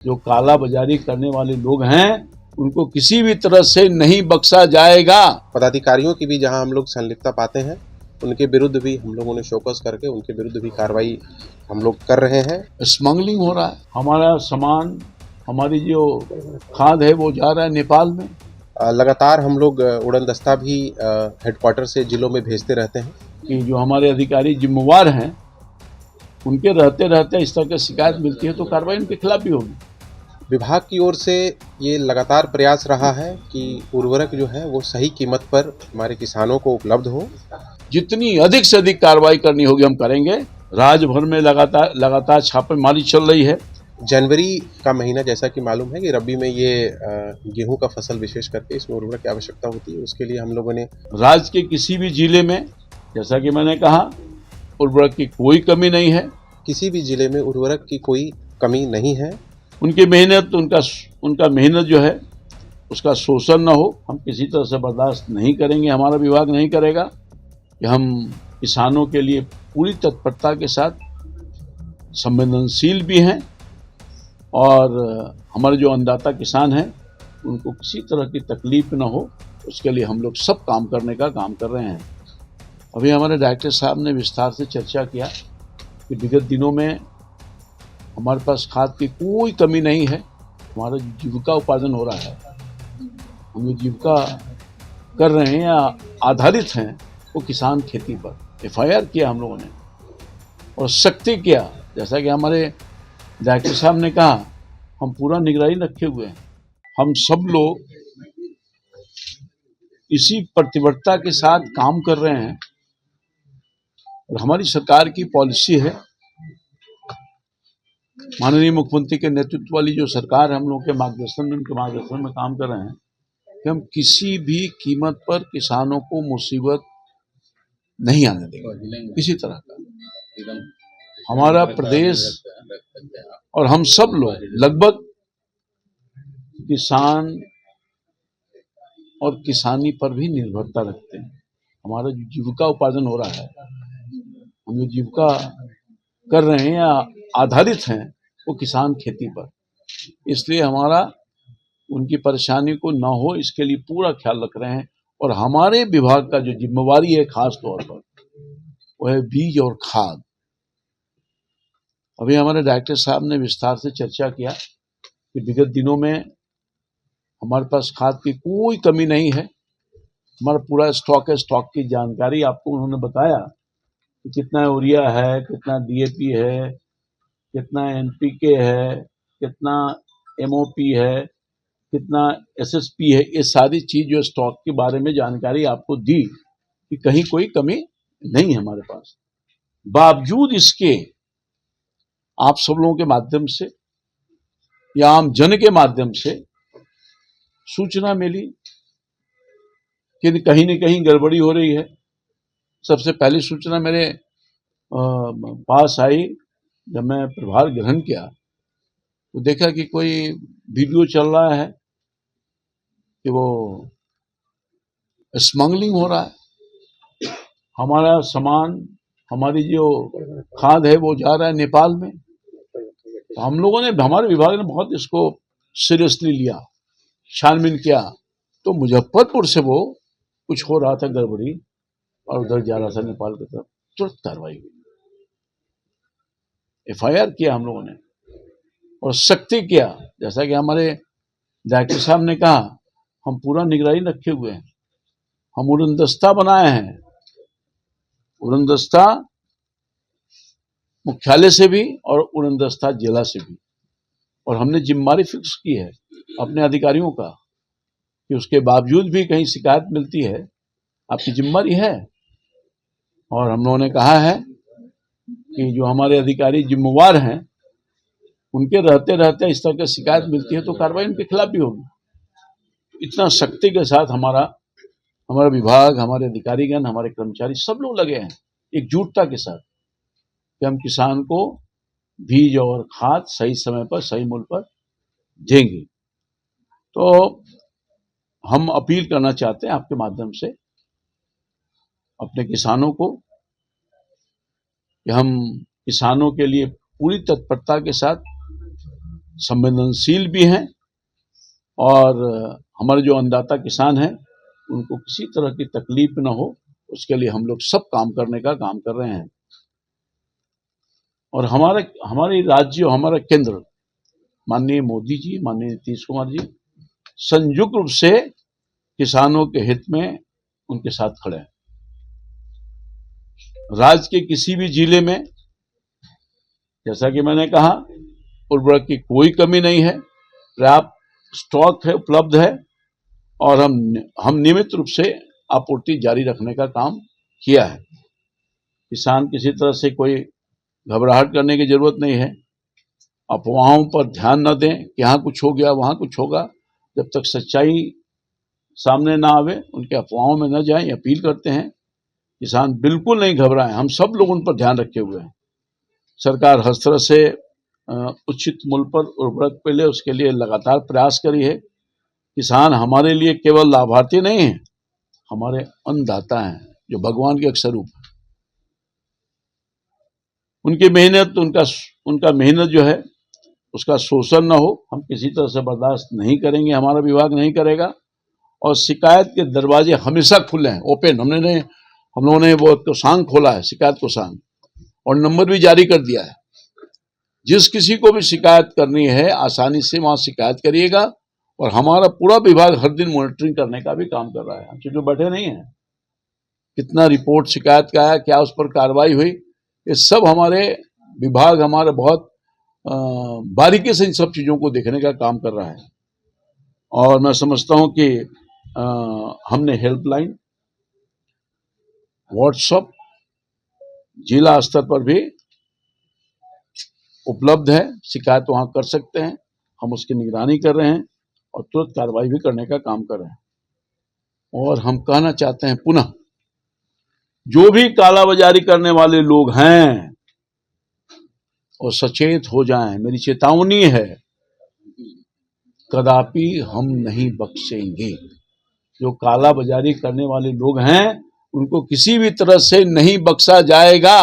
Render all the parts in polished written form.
जो काला बाजारी करने वाले लोग हैं उनको किसी भी तरह से नहीं बख्शा जाएगा। पदाधिकारियों की भी जहां हम लोग संलिप्तता पाते हैं उनके विरुद्ध भी हम लोगों ने शोकस करके उनके विरुद्ध भी कार्रवाई हम लोग कर रहे हैं। स्मगलिंग हो रहा है, हमारा सामान, हमारी जो खाद है वो जा रहा है नेपाल में। लगातार हम लोग उड़न दस्ता भी हेडक्वार्टर से जिलों में भेजते रहते हैं कि जो हमारे अधिकारी जिम्मेवार हैं उनके रहते रहते इस तरह की शिकायत मिलती है तो कार्रवाई उनके खिलाफ भी होगी। विभाग की ओर से ये लगातार प्रयास रहा है कि उर्वरक जो है वो सही कीमत पर हमारे किसानों को उपलब्ध हो। जितनी अधिक से अधिक कार्रवाई करनी होगी हम करेंगे। राज्य भर में लगातार छापेमारी चल रही है। जनवरी का महीना जैसा कि मालूम है कि रबी में ये गेहूं का फसल विशेष करके इसमें उर्वरक की आवश्यकता होती है। उसके लिए हम लोगों ने राज्य के किसी भी जिले में, जैसा कि मैंने कहा, उर्वरक की कोई कमी नहीं है। किसी भी जिले में उर्वरक की कोई कमी नहीं है। उनकी मेहनत, उनका मेहनत जो है उसका शोषण न हो, हम किसी तरह से बर्दाश्त नहीं करेंगे। हमारा विभाग नहीं करेगा कि हम किसानों के लिए पूरी तत्परता के साथ संवेदनशील भी हैं और हमारे जो अन्नदाता किसान हैं उनको किसी तरह की तकलीफ न हो, उसके लिए हम लोग सब काम करने का काम कर रहे हैं। अभी हमारे डायरेक्टर साहब ने विस्तार से चर्चा किया कि विगत दिनों में हमारे पास खाद की कोई कमी नहीं है। हमारा जीविका उपार्जन हो रहा है, हम लोग जीविका कर रहे हैं या आधारित हैं वो किसान खेती पर। FIR किया हम लोगों ने और सख्ती किया, जैसा कि हमारे डायरेक्टर साहब ने कहा, हम पूरा निगरानी रखे हुए हैं। हम सब लोग इसी प्रतिबद्धता के साथ काम कर रहे हैं और हमारी सरकार की पॉलिसी है, माननीय मुख्यमंत्री के नेतृत्व वाली जो सरकार है, हम लोग के मार्गदर्शन में, उनके मार्गदर्शन में काम कर रहे हैं कि हम किसी भी कीमत पर किसानों को मुसीबत नहीं आने देंगे किसी तरह का। हमारा प्रदेश और हम सब लोग लगभग किसान और किसानी पर भी निर्भरता रखते हैं। हमारा जो जीविका उपार्जन हो रहा है, हम जो जीविका कर रहे हैं या आधारित हैं वो किसान खेती पर। इसलिए हमारा उनकी परेशानी को न हो इसके लिए पूरा ख्याल रख रहे हैं और हमारे विभाग का जो जिम्मेवारी है खास तौर पर वो है बीज और खाद। अभी हमारे डायरेक्टर साहब ने विस्तार से चर्चा किया कि विगत दिनों में हमारे पास खाद की कोई कमी नहीं है। हमारा पूरा स्टॉक है, स्टॉक की जानकारी आपको उन्होंने बताया कि कितना यूरिया है, कितना DAP है, कितना NPK है, कितना MOP है, कितना SSP है। ये सारी चीज जो स्टॉक के बारे में जानकारी आपको दी कि कहीं कोई कमी नहीं है हमारे पास। बावजूद इसके आप सब लोगों के माध्यम से या आम जन के माध्यम से सूचना मिली कि कहीं न कहीं गड़बड़ी हो रही है। सबसे पहली सूचना मेरे पास आई जब मैं प्रभार ग्रहण किया तो देखा कि कोई वीडियो चल रहा है कि वो स्मगलिंग हो रहा है। हमारा सामान, हमारी जो खाद है वो जा रहा है नेपाल में। तो हम लोगों ने, हमारे विभाग ने बहुत इसको सीरियसली लिया, छानबीन किया। तो मुजफ्फरपुर से वो कुछ हो रहा था गड़बड़ी और उधर जा रहा था नेपाल की तरफ, तुरंत कार्रवाई हुई, FIR किया हम लोगों ने और सख्ती किया। जैसा कि हमारे डायरेक्टर साहब ने कहा, हम पूरा निगरानी रखे हुए हैं। हम उड़न दस्ता बनाए हैं, उड़न दस्ता मुख्यालय से भी और उड़न दस्ता जिला से भी, और हमने जिम्मेदारी फिक्स की है अपने अधिकारियों का कि उसके बावजूद भी कहीं शिकायत मिलती है, आपकी जिम्मेदारी है। और हम लोगों ने कहा है कि जो हमारे अधिकारी जिम्मेवार हैं उनके रहते रहते इस तरह की शिकायत मिलती है तो कार्रवाई उनके खिलाफ भी होगी। इतना सख्ती के साथ हमारा विभाग, हमारे अधिकारीगण, हमारे कर्मचारी सब लोग लगे हैं एकजुटता के साथ कि हम किसान को बीज और खाद सही समय पर, सही मूल्य पर देंगे। तो हम अपील करना चाहते हैं आपके माध्यम से अपने किसानों को कि हम किसानों के लिए पूरी तत्परता के साथ संवेदनशील भी हैं और हमारे जो अन्नदाता किसान हैं उनको किसी तरह की तकलीफ न हो, उसके लिए हम लोग सब काम करने का काम कर रहे हैं। और हमारे राज्य और हमारा केंद्र, माननीय मोदी जी, माननीय नीतीश कुमार जी संयुक्त रूप से किसानों के हित में उनके साथ खड़े हैं। राज्य के किसी भी जिले में, जैसा कि मैंने कहा, उर्वरक की कोई कमी नहीं है, पर्याप्त स्टॉक है, उपलब्ध है और हम नियमित रूप से आपूर्ति जारी रखने का काम किया है। किसान किसी तरह से कोई घबराहट करने की जरूरत नहीं है। अफवाहों पर ध्यान न दें कि यहाँ कुछ हो गया, वहां कुछ होगा। जब तक सच्चाई सामने ना आवे उनके अफवाहों में न जाएं। अपील करते हैं किसान बिल्कुल नहीं घबराएं। हम सब लोग उन पर ध्यान रखे हुए हैं। सरकार हर तरह से उचित मूल्य पर उर्वरक मिले उसके लिए लगातार प्रयास करी है। किसान हमारे लिए केवल लाभार्थी नहीं है, हमारे अन्नदाता हैं जो भगवान के एक स्वरूप है। उनकी मेहनत, उनका मेहनत जो है उसका शोषण न हो, हम किसी तरह से बर्दाश्त नहीं करेंगे, हमारा विभाग नहीं करेगा। और शिकायत के दरवाजे हमेशा खुले हैं, ओपन। हम लोगों ने वो कोषांग खोला है, शिकायत कोषांग, और नंबर भी जारी कर दिया है। जिस किसी को भी शिकायत करनी है आसानी से वहां शिकायत करिएगा। और हमारा पूरा विभाग हर दिन मॉनिटरिंग करने का भी काम कर रहा है। हम चीजों बैठे नहीं हैं। कितना रिपोर्ट शिकायत का है, क्या उस पर कार्रवाई हुई, ये सब हमारे विभाग हमारे बहुत बारीकी से इन सब चीजों को देखने का काम कर रहा है। और मैं समझता हूं कि हमने हेल्पलाइन, व्हाट्सएप जिला स्तर पर भी उपलब्ध है, शिकायत वहां कर सकते हैं। हम उसकी निगरानी कर रहे हैं और तुरंत कार्रवाई भी करने का काम कर रहे हैं। और हम कहना चाहते हैं पुनः, जो भी कालाबाजारी करने वाले लोग हैं वो सचेत हो जाएं। मेरी चेतावनी है, कदापि हम नहीं बख्शेंगे। जो कालाबाजारी करने वाले लोग हैं उनको किसी भी तरह से नहीं बख्शा जाएगा।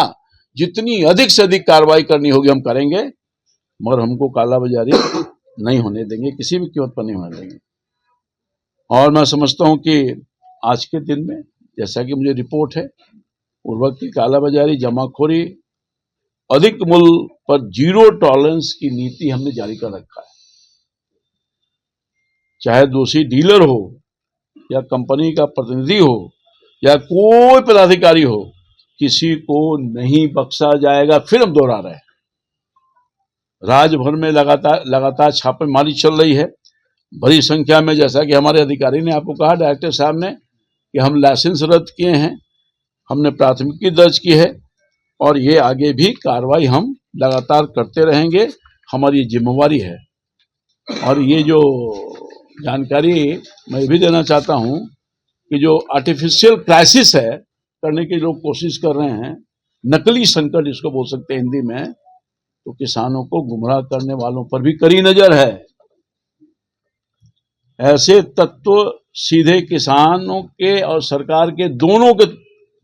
जितनी अधिक से अधिक कार्रवाई करनी होगी हम करेंगे, मगर हमको कालाबाजारी नहीं होने देंगे, किसी भी कीमत पर नहीं होने देंगे। और मैं समझता हूं कि आज के दिन में, जैसा कि मुझे रिपोर्ट है, उर्वरक की कालाबाजारी, जमाखोरी, अधिक मूल्य पर जीरो टॉलरेंस की नीति हमने जारी कर रखा है। चाहे दोषी डीलर हो या कंपनी का प्रतिनिधि हो या कोई पदाधिकारी हो, किसी को नहीं बख्शा जाएगा। फिर हम दोहरा रहे हैं, राज्य भर में लगातार छापेमारी चल रही है बड़ी संख्या में। जैसा कि हमारे अधिकारी ने आपको कहा, डायरेक्टर साहब ने, कि हम लाइसेंस रद्द किए हैं, हमने प्राथमिकी दर्ज की है और ये आगे भी कार्रवाई हम लगातार करते रहेंगे। हमारी जिम्मेवारी है। और ये जो जानकारी मैं भी देना चाहता हूं कि जो आर्टिफिशियल क्राइसिस है करने की जो कोशिश कर रहे हैं, नकली संकट जिसको बोल सकते हैं हिंदी में, तो किसानों को गुमराह करने वालों पर भी कड़ी नजर है। ऐसे तत्व सीधे किसानों के और सरकार के दोनों के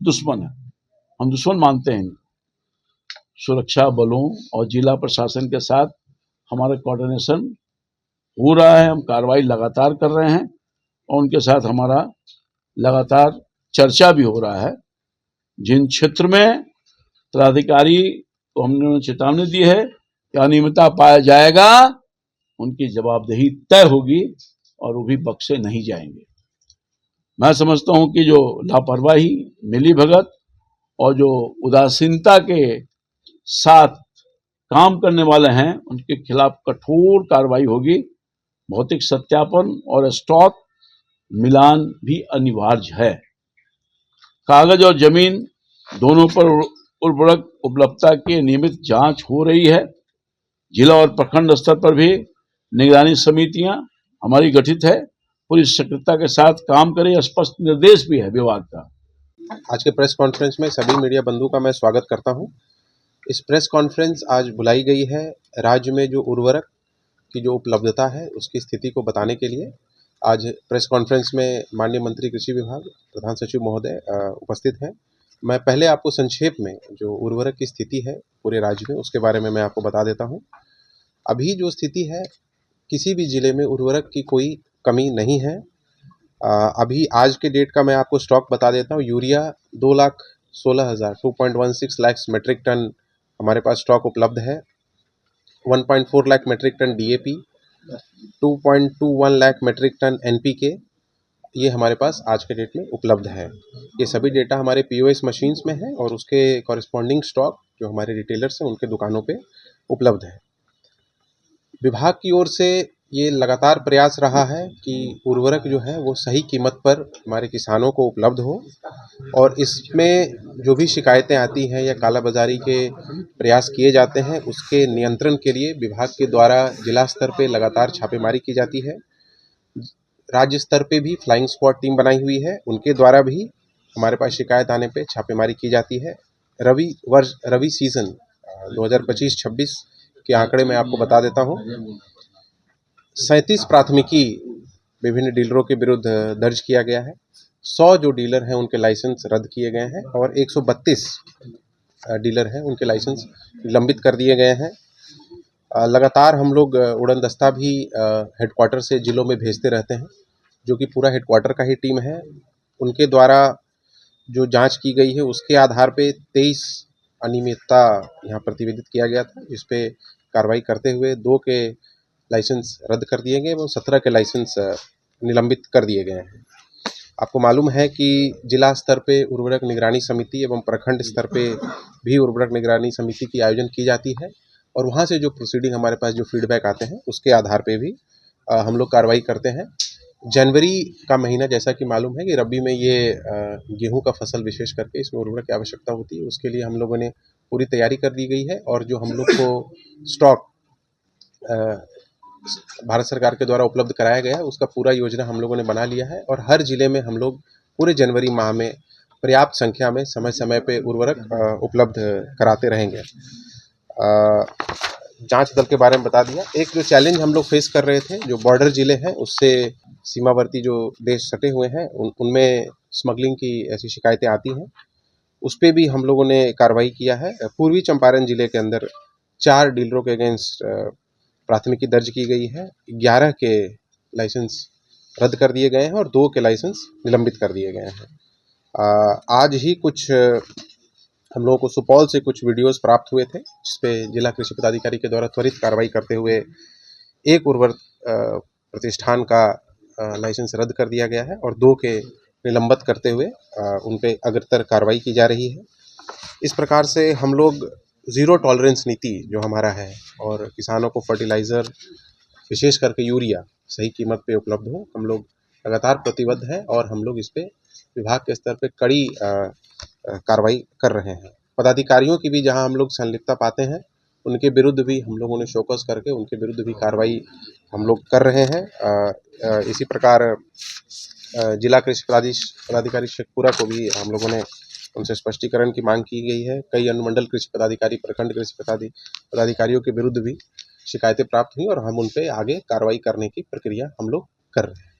दुश्मन हैं। हम दुश्मन मानते हैं। सुरक्षा बलों और जिला प्रशासन के साथ हमारा कोऑर्डिनेशन हो रहा है, हम कार्रवाई लगातार कर रहे हैं और उनके साथ हमारा लगातार चर्चा भी हो रहा है। जिन क्षेत्र में पदाधिकारी को हमने चेतावनी दी है कि अनियमितता पाया जाएगा, उनकी जवाबदेही तय होगी और वो भी बख्शे नहीं जाएंगे। मैं समझता हूं कि जो लापरवाही, मिलीभगत और जो उदासीनता के साथ काम करने वाले हैं, उनके खिलाफ कठोर कार्रवाई होगी। भौतिक सत्यापन और स्टॉक मिलान भी अनिवार्य है। कागज और जमीन दोनों पर उर्वरक उपलब्धता की नियमित जांच हो रही है। जिला और प्रखंड स्तर पर भी निगरानी समितियां हमारी गठित है। पूरी सक्रियता के साथ काम करें, स्पष्ट निर्देश भी है विभाग का। आज के प्रेस कॉन्फ्रेंस में सभी मीडिया बंधु का मैं स्वागत करता हूं। इस प्रेस कॉन्फ्रेंस आज बुलाई गई है राज्य में जो उर्वरक की जो उपलब्धता है उसकी स्थिति को बताने के लिए। आज प्रेस कॉन्फ्रेंस में माननीय मंत्री कृषि विभाग, प्रधान सचिव महोदय उपस्थित हैं। मैं पहले आपको संक्षेप में जो उर्वरक की स्थिति है पूरे राज्य में उसके बारे में मैं आपको बता देता हूं। अभी जो स्थिति है, किसी भी ज़िले में उर्वरक की कोई कमी नहीं है। अभी आज के डेट का मैं आपको स्टॉक बता देता हूँ। यूरिया 2,16,000 लाख मेट्रिक टन हमारे पास स्टॉक उपलब्ध है। 1.4 lakh metric tonne DAP, 2.21 lakh metric tonne NPK, ये हमारे पास आज के डेट में उपलब्ध है। ये सभी डेटा हमारे POS मशीन्स में है और उसके कॉरेस्पॉन्डिंग स्टॉक जो हमारे रिटेलर्स हैं उनके दुकानों पे उपलब्ध है। विभाग की ओर से ये लगातार प्रयास रहा है कि उर्वरक जो है वो सही कीमत पर हमारे किसानों को उपलब्ध हो, और इसमें जो भी शिकायतें आती हैं या कालाबाजारी के प्रयास किए जाते हैं उसके नियंत्रण के लिए विभाग के द्वारा जिला स्तर पे लगातार छापेमारी की जाती है। राज्य स्तर पे भी फ्लाइंग स्क्वाड टीम बनाई हुई है, उनके द्वारा भी हमारे पास शिकायत आने पे छापेमारी की जाती है। रबी सीजन 2025-26 के आंकड़े मैं आपको बता देता हूँ। 37 प्राथमिकी विभिन्न डीलरों के विरुद्ध दर्ज किया गया है। 100 जो डीलर हैं उनके लाइसेंस रद्द किए गए हैं और 132 डीलर हैं उनके लाइसेंस निलंबित कर दिए गए हैं। लगातार हम लोग उड़न दस्ता भी हेडक्वार्टर से जिलों में भेजते रहते हैं, जो कि पूरा हेडक्वार्टर का ही टीम है। उनके द्वारा जो जांच की गई है उसके आधार पे 23 अनियमितता यहाँ प्रतिवेदित किया गया था, जिस पे कार्रवाई करते हुए 2 के लाइसेंस रद्द कर दिए गए एवं 17 के लाइसेंस निलंबित कर दिए गए हैं। आपको मालूम है कि जिला स्तर पे उर्वरक निगरानी समिति एवं प्रखंड स्तर पे भी उर्वरक निगरानी समिति की आयोजन की जाती है, और वहाँ से जो प्रोसीडिंग हमारे पास जो फीडबैक आते हैं उसके आधार पे भी हम लोग कार्रवाई करते हैं। जनवरी का महीना जैसा कि मालूम है कि रबी में ये गेहूं का फसल विशेष करके इसमें उर्वरक की आवश्यकता होती है, उसके लिए हम लोगों ने पूरी तैयारी कर दी गई है, और जो हम लोग को स्टॉक भारत सरकार के द्वारा उपलब्ध कराया गया है उसका पूरा योजना हम लोगों ने बना लिया है, और हर जिले में हम लोग पूरे जनवरी माह में पर्याप्त संख्या में समय समय पे उर्वरक उपलब्ध कराते रहेंगे। जांच दल के बारे में बता दिया। एक जो चैलेंज हम लोग फेस कर रहे थे, जो बॉर्डर जिले हैं उससे सीमावर्ती जो देश सटे हुए हैं उनमें स्मगलिंग की ऐसी शिकायतें आती हैं, उस पे भी हम लोगों ने कार्रवाई किया है। पूर्वी चंपारण जिले के अंदर 4 डीलरों के अगेंस्ट प्राथमिकी दर्ज की गई है। 11 के लाइसेंस रद्द कर दिए गए हैं और 2 के लाइसेंस निलंबित कर दिए गए हैं। आज ही कुछ हम लोगों को सुपौल से कुछ वीडियोस प्राप्त हुए थे, जिसपे जिला कृषि पदाधिकारी के द्वारा त्वरित कार्रवाई करते हुए एक उर्वरक प्रतिष्ठान का लाइसेंस रद्द कर दिया गया है और 2 के निलंबित करते हुए उन पे अग्रतर कार्रवाई की जा रही है। इस प्रकार से हम लोग ज़ीरो टॉलरेंस नीति जो हमारा है, और किसानों को फर्टिलाइज़र विशेष करके यूरिया सही कीमत पे उपलब्ध हो, हम लोग लगातार प्रतिबद्ध हैं, और हम लोग इस पे विभाग के स्तर पे कड़ी कार्रवाई कर रहे हैं। पदाधिकारियों की भी जहां हम लोग संलिप्तता पाते हैं उनके विरुद्ध भी हम लोगों ने शोकस करके उनके विरुद्ध भी कार्रवाई हम लोग कर रहे हैं। इसी प्रकार जिला कृषि पदाधिकारी शेखपुरा को भी हम लोगों ने उनसे स्पष्टीकरण की मांग की गई है। कई अनुमंडल कृषि पदाधिकारी, प्रखंड कृषि पदाधिकारियों के विरुद्ध भी शिकायतें प्राप्त हुई और हम उन पे आगे कार्रवाई करने की प्रक्रिया हम लोग कर रहे हैं।